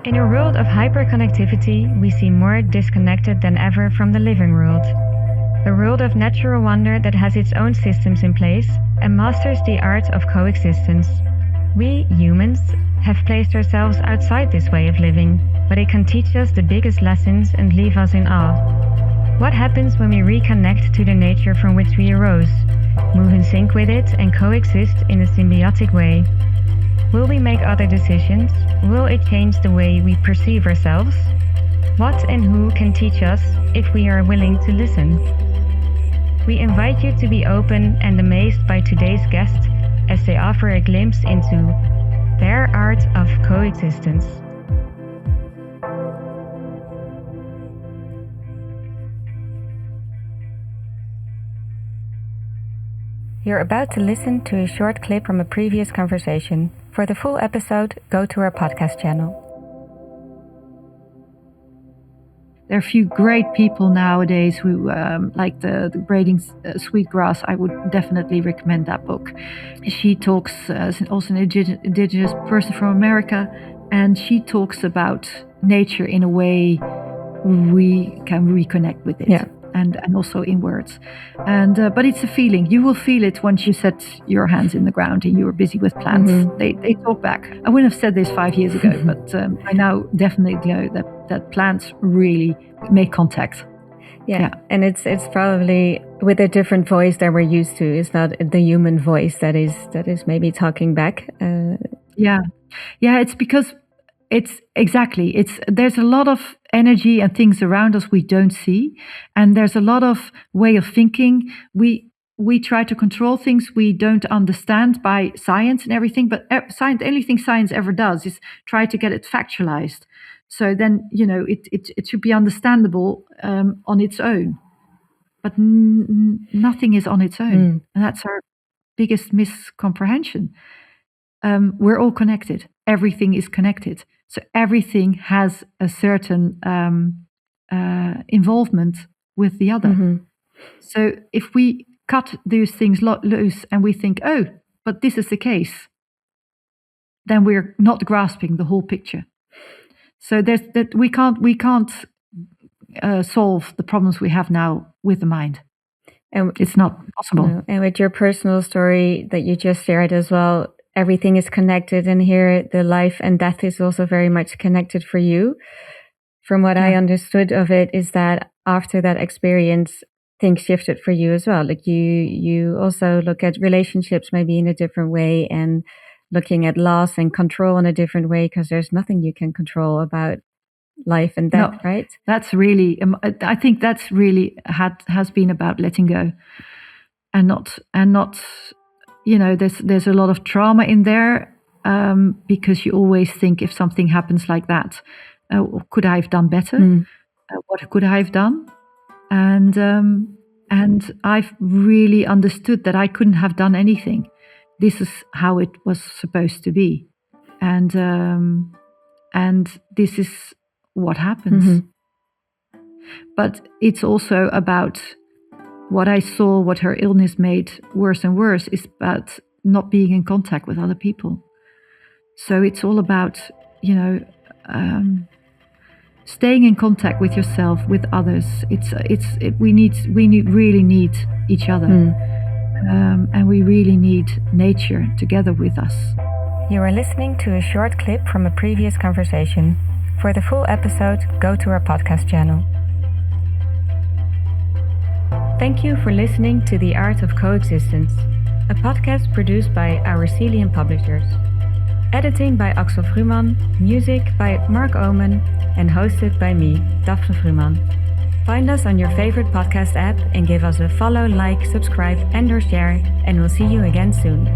In a world of hyperconnectivity, we seem more disconnected than ever from the living world. A world of natural wonder that has its own systems in place and masters the art of coexistence. We, humans, have placed ourselves outside this way of living, but it can teach us the biggest lessons and leave us in awe. What happens when we reconnect to the nature from which we arose, move in sync with it and coexist in a symbiotic way? Will we make other decisions? Will it change the way we perceive ourselves? What and who can teach us if we are willing to listen? We invite you to be open and amazed by today's guests as they offer a glimpse into their art of coexistence. You're about to listen to a short clip from a previous conversation. For the full episode, go to our podcast channel. There are a few great people nowadays who like the Braiding Sweetgrass. I would definitely recommend that book. She talks as also an indigenous person from America, and she talks about nature in a way we can reconnect with it. Yeah. And also in words, but it's a feeling. You will feel it once you set your hands in the ground and you're busy with plants. Mm-hmm. They talk back. I wouldn't have said this 5 years ago, but I now definitely know that plants really make contact. Yeah, and it's probably with a different voice that we're used to. It's not the human voice that is maybe talking back. Yeah, it's because there's a lot of energy and things around us we don't see, and there's a lot of way of thinking. We try to control things we don't understand by science and everything, but science, anything science ever does is try to get it factualized. So then, it should be understandable on its own, but nothing is on its own, and that's our biggest miscomprehension. We're all connected. Everything is connected. So everything has a certain involvement with the other. Mm-hmm. So if we cut those things loose and we think, oh, but this is the case, then we're not grasping the whole picture. So there's that we can't solve the problems we have now with the mind. And it's not possible. No. And with your personal story that you just shared as well, everything is connected, and here the life and death is also very much connected for you. From what I understood of it is that after that experience, things shifted for you as well. Like you also look at relationships maybe in a different way, and looking at loss and control in a different way, because there's nothing you can control about life and death, right? That's really, I think that's really has been about letting go, and not. There's a lot of trauma in there, because you always think if something happens like that, could I have done better? What could I have done? And I've really understood that I couldn't have done anything. This is how it was supposed to be, and this is what happens. Mm-hmm. But it's also about what I saw, what her illness made worse and worse, is about not being in contact with other people. So it's all about, staying in contact with yourself, with others. We really need each other, and we really need nature together with us. You are listening to a short clip from a previous conversation. For the full episode, go to our podcast channel. Thank you for listening to The Art of Coexistence, a podcast produced by our Celian publishers. Editing by Axel Fruman, music by Mark Omen, and hosted by me, Daphne Fruman. Find us on your favorite podcast app and give us a follow, like, subscribe, and or share, and we'll see you again soon.